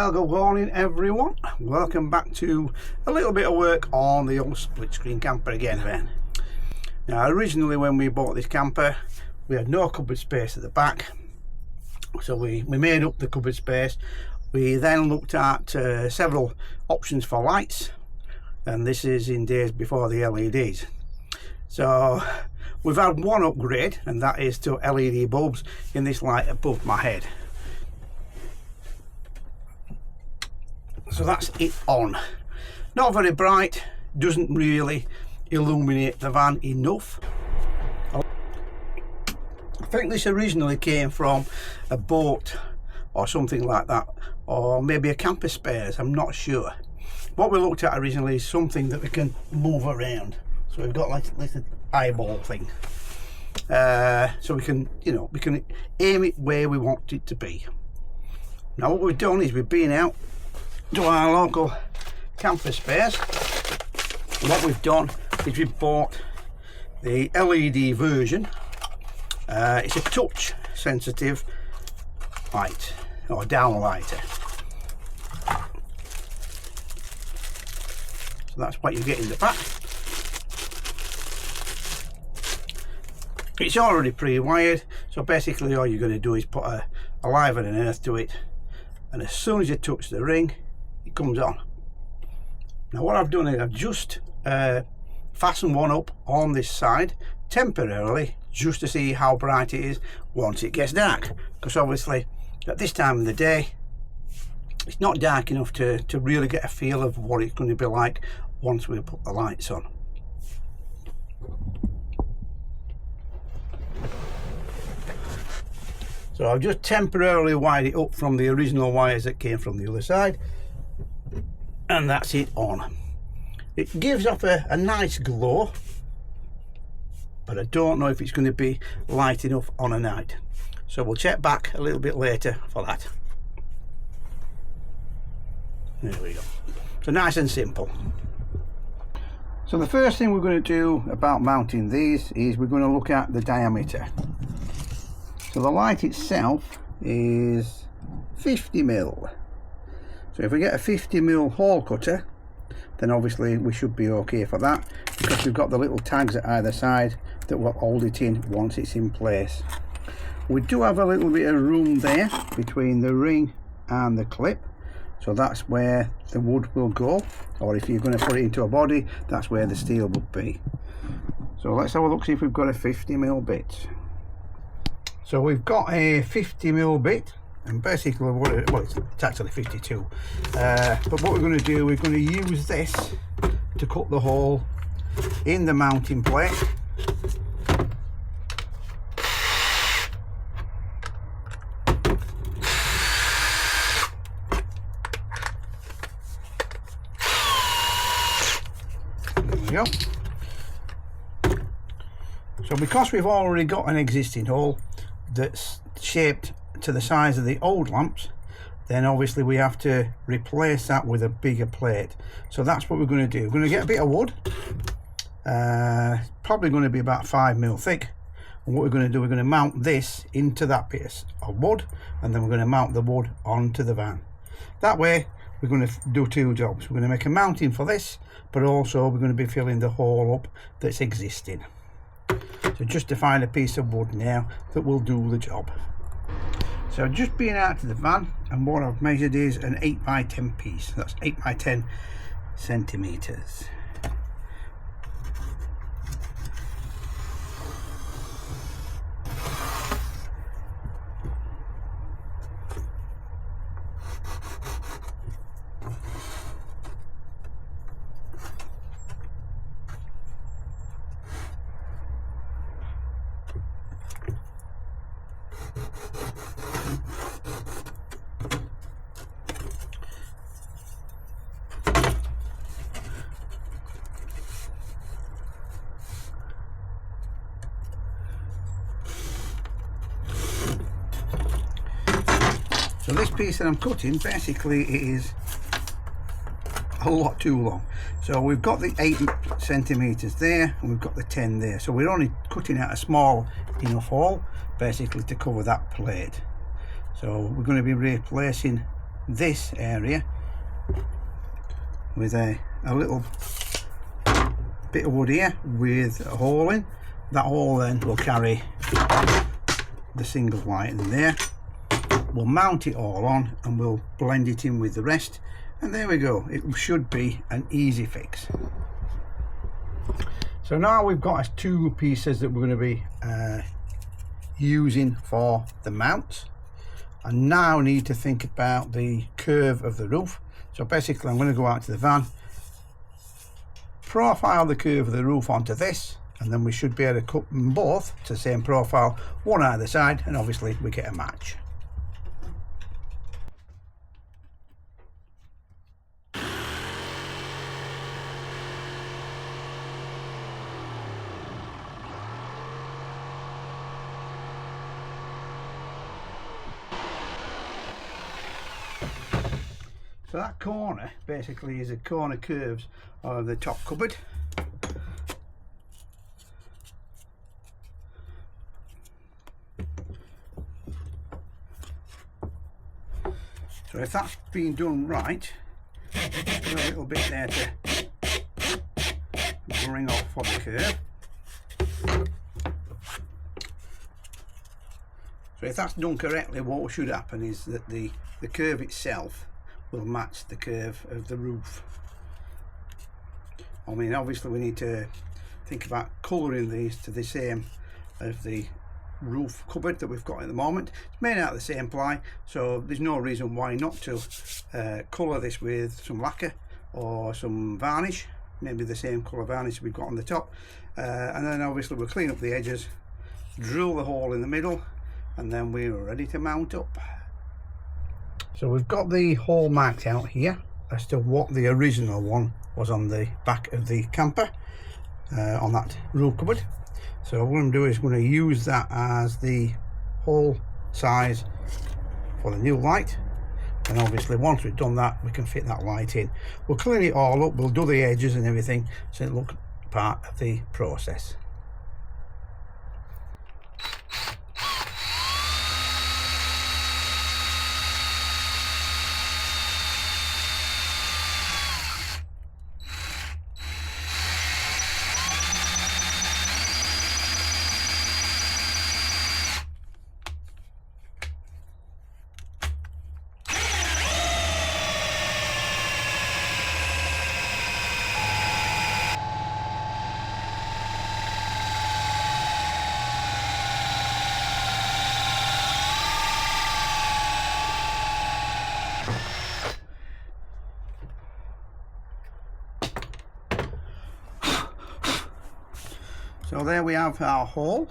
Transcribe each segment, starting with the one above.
Well, good morning everyone. Welcome back to a little bit of work on the old split screen camper again, Ben. Now, originally when we bought this camper, we had no cupboard space at the back, so we made up the cupboard space. We then looked at several options for lights, and this is in days before the LEDs. So we've had one upgrade, and that is to LED bulbs in this light above my head. So that's it on. Not very bright, doesn't really illuminate the van enough. I think this originally came from a boat or something like that, or maybe a camper spares, I'm not sure. What we looked at originally is something that we can move around. So we've got like this eyeball thing. So we can, we can aim it where we want it to be. Now what we've done is we've been out to our local camper spares. What we've done is we've bought the LED version. It's a touch sensitive light or downlighter. So that's what you get in the back. It's already pre-wired, so basically all you're going to do is put a live and an earth to it, and as soon as you touch the ring, it comes on. Now what I've done is I've just fastened one up on this side temporarily, just to see how bright it is once it gets dark, because obviously at this time of the day it's not dark enough to really get a feel of what it's going to be like once we put the lights on. So I've just temporarily wired it up from the original wires that came from the other side, and that's it on. It gives off a nice glow, but I don't know if it's going to be light enough on a night. So we'll check back a little bit later for that. There we go. So nice and simple. So the first thing we're going to do about mounting these is we're going to look at the diameter. So the light itself is 50mm. So if we get a 50mm hole cutter, then obviously we should be okay for that, because we've got the little tags at either side that will hold it in once it's in place. We do have a little bit of room there between the ring and the clip, so that's where the wood will go, or if you're going to put it into a body, that's where the steel would be. So let's have a look, see if we've got a 50mm bit. So we've got a 50mm bit, and basically it's actually 52, but what we're going to do, we're going to use this to cut the hole in the mounting plate. There we go. So because we've already got an existing hole that's shaped to the size of the old lamps, then obviously we have to replace that with a bigger plate. So that's what we're going to do. We're going to get a bit of wood, probably going to be about 5mm thick, and what we're going to do, we're going to mount this into that piece of wood, and then we're going to mount the wood onto the van. That way we're going to do two jobs. We're going to make a mounting for this, but also we're going to be filling the hole up that's existing. So just to find a piece of wood now that will do the job. So I've just been out to the van, and what I've measured is an 8x10 piece. That's 8x10 centimeters. So this piece that I'm cutting, basically it is a lot too long. So we've got the 8 centimeters there, and we've got the 10 there. So we're only cutting out a small enough hole, basically to cover that plate. So we're going to be replacing this area with a little bit of wood here with a hole in. That hole then will carry the single light in there. We'll mount it all on and we'll blend it in with the rest, and there we go. It should be an easy fix. So now we've got two pieces that we're going to be using for the mount. I now need to think about the curve of the roof. So basically I'm going to go out to the van, profile the curve of the roof onto this, and then we should be able to cut them both to the same profile, one either side, and obviously we get a match. So that corner basically is a corner curves of the top cupboard. So if that's been done right, put a little bit there to bring off for the curve. So if that's done correctly, what should happen is that the curve itself will match the curve of the roof. I mean, obviously we need to think about colouring these to the same of the roof cupboard that we've got at the moment. It's made out of the same ply, so there's no reason why not to colour this with some lacquer or some varnish, maybe the same colour varnish we've got on the top, and then obviously we'll clean up the edges, drill the hole in the middle, and then we're ready to mount up. So we've got the hole marked out here as to what the original one was on the back of the camper, on that roof cupboard. So what I'm going to do is going to use that as the hole size for the new light, and obviously once we've done that we can fit that light in. We'll clean it all up, we'll do the edges and everything so it looks part of the process. So there we have our hole.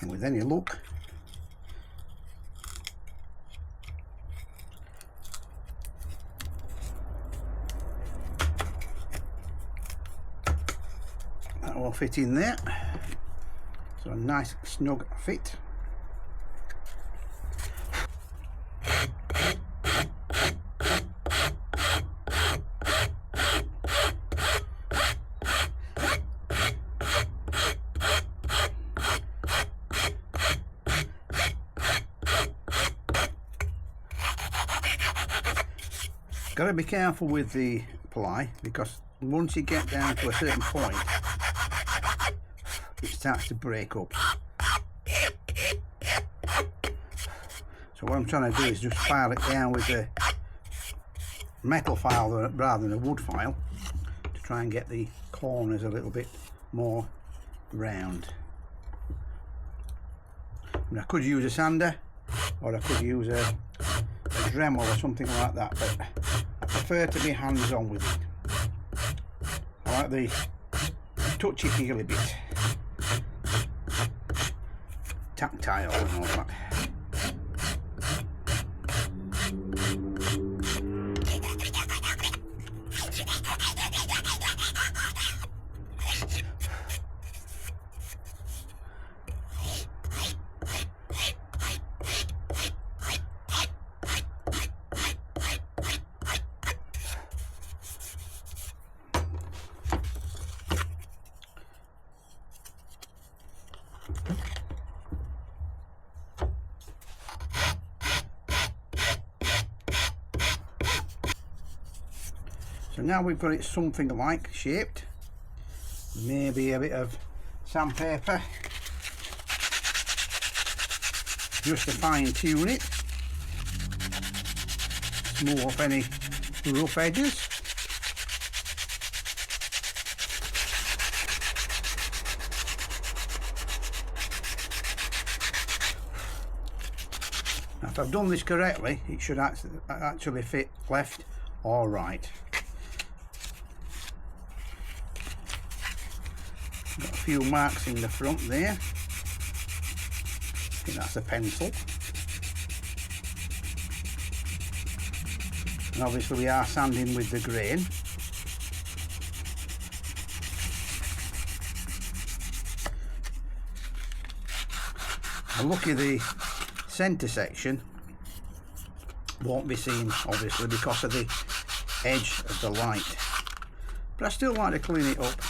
And with any luck, that will fit in there. So a nice snug fit. Got to be careful with the ply, because once you get down to a certain point it starts to break up. So what I'm trying to do is just file it down with a metal file rather than a wood file, to try and get the corners a little bit more round. I mean, I could use a sander, or I could use a Dremel or something like that, but I prefer to be hands-on with it. I like the touchy-feely bit, tactile and all that. So now we've got it something like shaped, maybe a bit of sandpaper just to fine tune it, smooth off any rough edges. Now, if I've done this correctly, it should actually fit left or right. Got a few marks in the front there. I think that's a pencil. And obviously we are sanding with the grain. And lucky the centre section won't be seen, obviously, because of the edge of the light. But I still like to clean it up.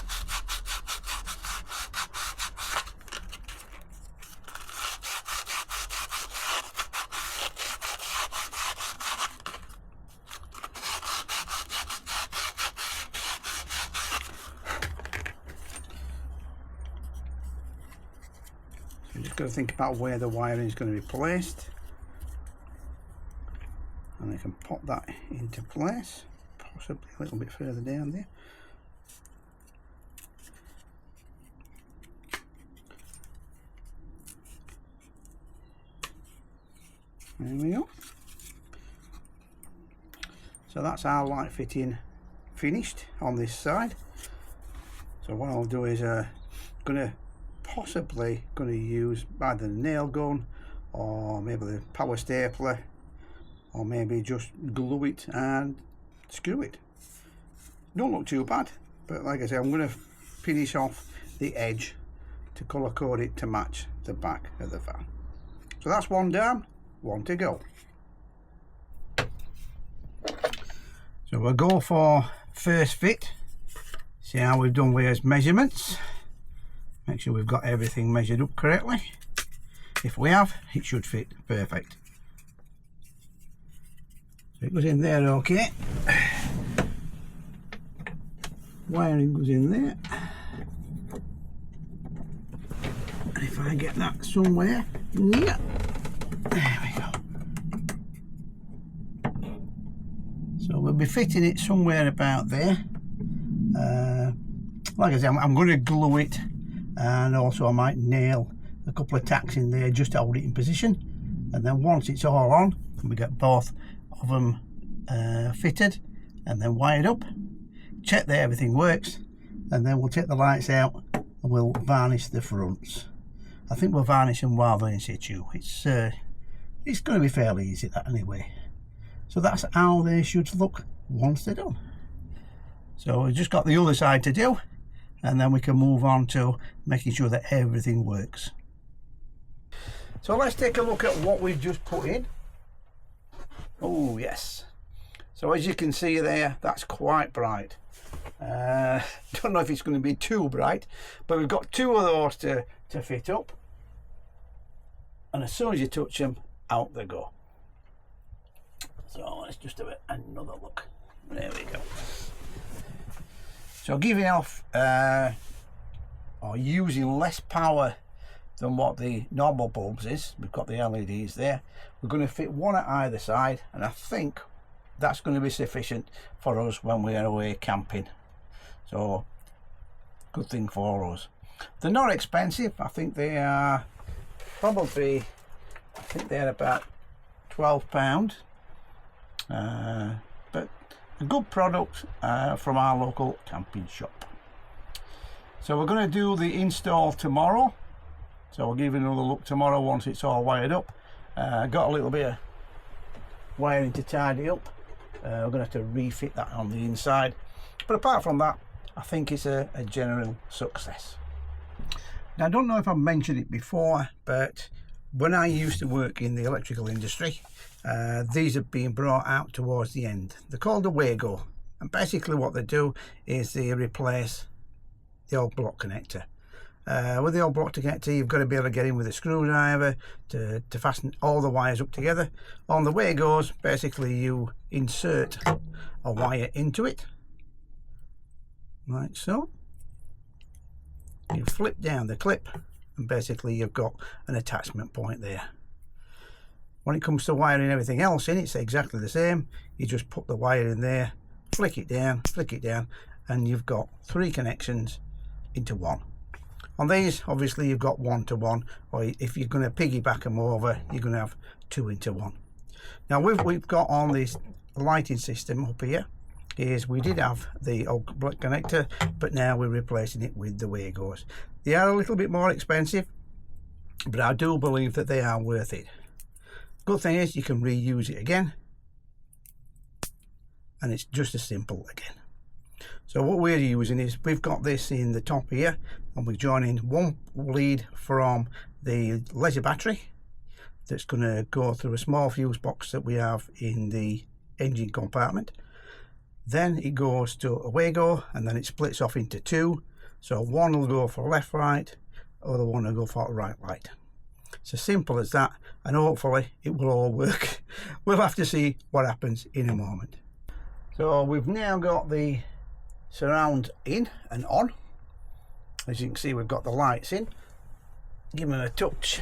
I'm just going to think about where the wiring is going to be placed, and I can pop that into place, possibly a little bit further down there. There we go. So that's our light fitting finished on this side. So what I'll do is possibly going to use either the nail gun or maybe the power stapler, or maybe just glue it and screw it. Don't look too bad, but like I said, I'm going to finish off the edge to colour code it to match the back of the van. So that's one down, one to go. So we'll go for first fit. See how we've done with his measurements. Make sure we've got everything measured up correctly. If we have, it should fit perfect. So it goes in there okay. Wiring goes in there. And if I get that somewhere near, there we go. So we'll be fitting it somewhere about there. Like I said, I'm going to glue it, and also I might nail a couple of tacks in there just to hold it in position. And then once it's all on, we get both of them fitted and then wired up, check that everything works, and then we'll take the lights out and we'll varnish the fronts. I think we'll varnish them while they're in situ. It's going to be fairly easy that anyway. So that's how they should look once they're done. So we've just got the other side to do, and then we can move on to making sure that everything works. So let's take a look at what we've just put in. Oh yes, so as you can see there, that's quite bright. Don't know if it's going to be too bright, but we've got two of those to fit up, and as soon as you touch them, out they go. So let's just have another look. There we go. So giving off or using less power than what the normal bulbs is, we've got the LEDs there. We're going to fit one at either side, and I think that's going to be sufficient for us when we're away camping. So good thing for us. They're not expensive. I think they are probably, I think they're about £12, but a good product from our local camping shop. So we're going to do the install tomorrow, so we'll give it another look tomorrow once it's all wired up. Got a little bit of wiring to tidy up. We're going to have to refit that on the inside, but apart from that, I think it's a general success. Now I don't know if I've mentioned it before, but when I used to work in the electrical industry, these have been brought out towards the end. They're called a Wago, and basically what they do is they replace the old block connector. With the old block connector, you've got to be able to get in with a screwdriver to fasten all the wires up together. On the Wagos, basically you insert a wire into it, like so. You flip down the clip and basically you've got an attachment point there. When it comes to wiring everything else in, it's exactly the same. You just put the wire in there, flick it down, and you've got 3 connections into one. On these, obviously, you've got 1 to 1, or if you're going to piggyback them over, you're going to have 2 into 1. Now, we've got on this lighting system up here is we did have the old connector, but now we're replacing it with the Wagos. They are a little bit more expensive, but I do believe that they are worth it. Good thing is you can reuse it again, and it's just as simple again. So what we're using is we've got this in the top here, and we're joining one lead from the leisure battery that's going to go through a small fuse box that we have in the engine compartment. Then it goes to a Wago, and then it splits off into 2. So one will go for left right, other one will go for right light. It's as simple as that, and hopefully it will all work. We'll have to see what happens in a moment. So we've now got the surround in and on. As you can see, we've got the lights in. Give them a touch,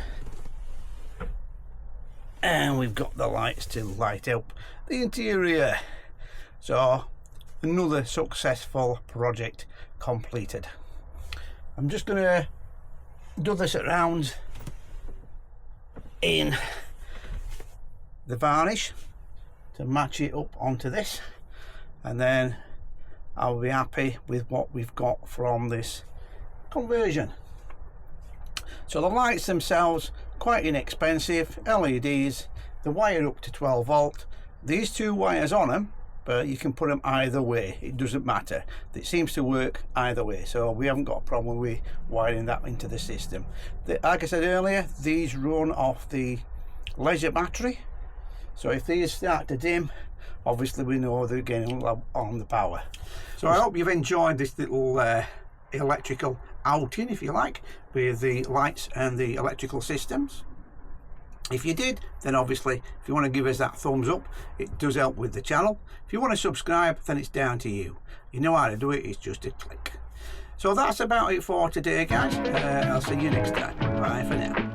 and we've got the lights to light up the interior. So another successful project completed. I'm just going to do the surround in the varnish to match it up onto this, and then I'll be happy with what we've got from this conversion. So the lights themselves, quite inexpensive, LEDs, the wire up to 12 volt, these 2 wires on them, but you can put them either way, it doesn't matter. It seems to work either way, so we haven't got a problem with wiring that into the system. Like I said earlier, these run off the leisure battery, so if these start to dim, obviously we know they're getting on the power. So I hope you've enjoyed this little electrical outing, if you like, with the lights and the electrical systems. If you did, then obviously if you want to give us that thumbs up, it does help with the channel. If you want to subscribe, then it's down to you. You know how to do it, it's just a click. So that's about it for today, guys. I'll see you next time. Bye for now.